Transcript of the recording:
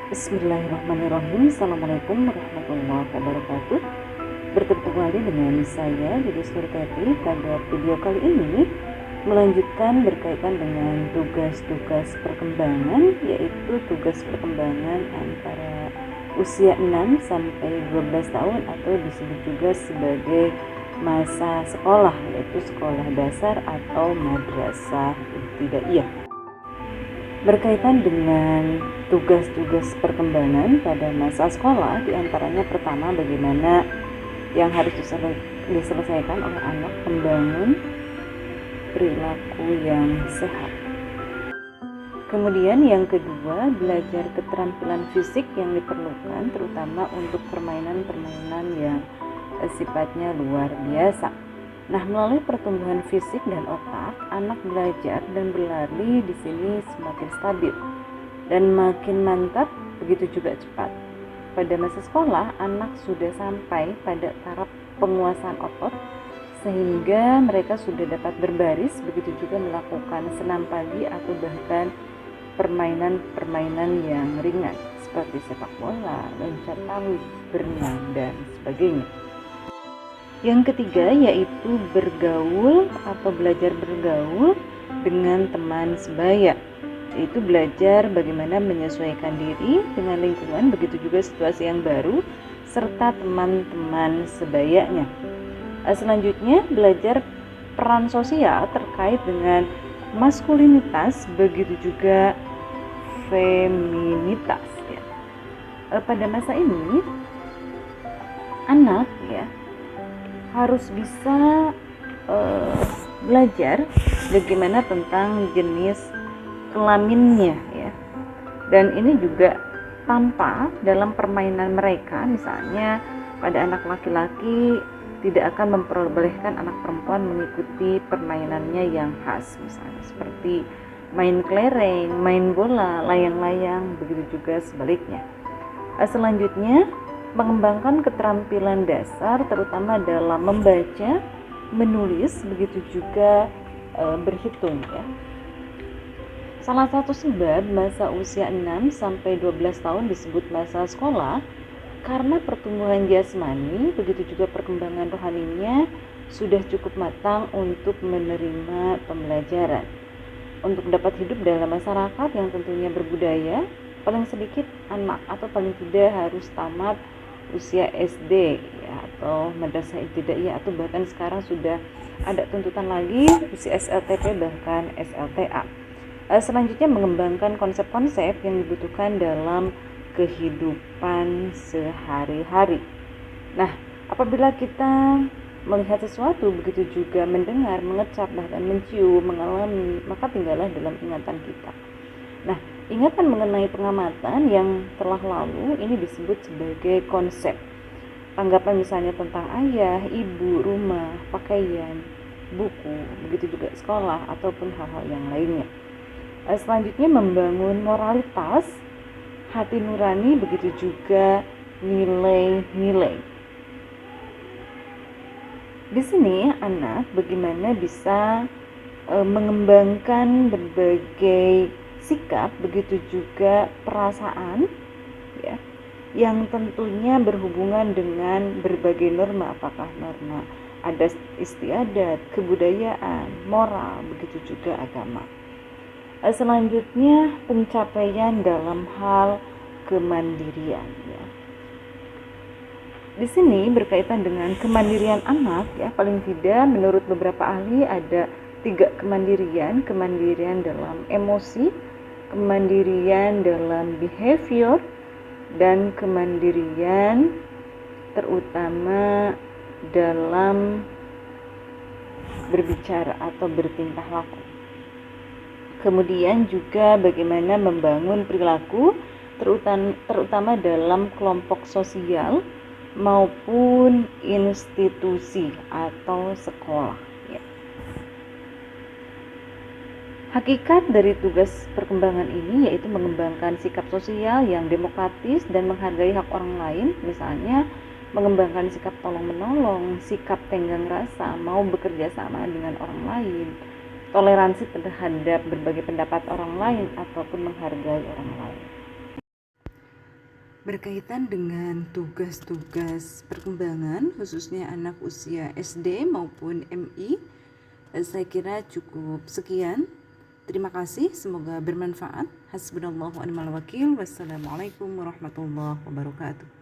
Bismillahirrahmanirrahim. Assalamualaikum warahmatullahi wabarakatuh. Bertemu kembali dengan saya Dede Surteti. Pada video kali ini melanjutkan berkaitan dengan tugas-tugas perkembangan, yaitu tugas perkembangan antara usia 6 sampai 12 tahun atau disebut juga sebagai masa sekolah, yaitu sekolah dasar atau madrasah ibtidaiyah. Berkaitan dengan tugas-tugas perkembangan pada masa sekolah, diantaranya pertama bagaimana yang harus diselesaikan oleh anak membangun perilaku yang sehat. Kemudian yang kedua, belajar keterampilan fisik yang diperlukan terutama untuk permainan-permainan yang sifatnya luar biasa. Nah, melalui pertumbuhan fisik dan otak, anak belajar dan berlari di sini semakin stabil dan makin mantap, begitu juga cepat. Pada masa sekolah, anak sudah sampai pada taraf penguasaan otot sehingga mereka sudah dapat berbaris, begitu juga melakukan senam pagi atau bahkan permainan-permainan yang ringan seperti sepak bola, loncat tali, berenang, dan sebagainya. Yang ketiga yaitu bergaul atau belajar bergaul dengan teman sebaya, yaitu belajar bagaimana menyesuaikan diri dengan lingkungan, begitu juga situasi yang baru serta teman-teman sebayanya. Selanjutnya belajar peran sosial terkait dengan maskulinitas, begitu juga feminitas ya. Pada masa ini anak harus bisa belajar bagaimana tentang jenis kelaminnya ya, dan ini juga tampak dalam permainan mereka. Misalnya pada anak laki-laki tidak akan memperbolehkan anak perempuan mengikuti permainannya yang khas, misalnya seperti main kelereng, main bola, layang-layang, begitu juga sebaliknya. Selanjutnya mengembangkan keterampilan dasar terutama dalam membaca, menulis, begitu juga berhitung ya. Salah satu sebab masa usia 6 sampai 12 tahun disebut masa sekolah karena pertumbuhan jasmani, begitu juga perkembangan rohaninya sudah cukup matang untuk menerima pembelajaran. Untuk dapat hidup dalam masyarakat yang tentunya berbudaya, paling sedikit anak atau paling tidak harus tamat usia SD ya, atau madrasah ibtidaiyah, atau bahkan sekarang sudah ada tuntutan lagi usia SLTP bahkan SLTA. Selanjutnya mengembangkan konsep-konsep yang dibutuhkan dalam kehidupan sehari-hari. Nah, apabila kita melihat sesuatu, begitu juga mendengar, mengecap, bahkan mencium, mengalami, maka tinggallah dalam ingatan kita. Nah, ingatan mengenai pengamatan yang telah lalu ini disebut sebagai konsep. Tanggapan misalnya tentang ayah, ibu, rumah, pakaian, buku, begitu juga sekolah ataupun hal-hal yang lainnya. Selanjutnya membangun moralitas, hati nurani, begitu juga nilai-nilai. Di sini anak bagaimana bisa mengembangkan berbagai sikap, begitu juga perasaan ya, yang tentunya berhubungan dengan berbagai norma, apakah norma adat istiadat, kebudayaan, moral, begitu juga agama. Selanjutnya pencapaian dalam hal kemandirian ya. Di sini berkaitan dengan kemandirian anak ya, paling tidak menurut beberapa ahli ada 3 kemandirian: kemandirian dalam emosi, kemandirian dalam behavior, dan kemandirian terutama dalam berbicara atau bertingkah laku. Kemudian juga bagaimana membangun perilaku terutama dalam kelompok sosial maupun institusi atau sekolah ya. Hakikat dari tugas perkembangan ini yaitu mengembangkan sikap sosial yang demokratis dan menghargai hak orang lain, misalnya mengembangkan sikap tolong-menolong, sikap tenggang rasa, mau bekerja sama dengan orang lain, toleransi terhadap berbagai pendapat orang lain ataupun menghargai orang lain. berkaitan dengan tugas-tugas perkembangan khususnya anak usia SD maupun MI. Saya kira cukup sekian. Terima kasih, semoga bermanfaat. Hasbunallahu wa ni'mal wakil. Wassalamualaikum warahmatullahi wabarakatuh.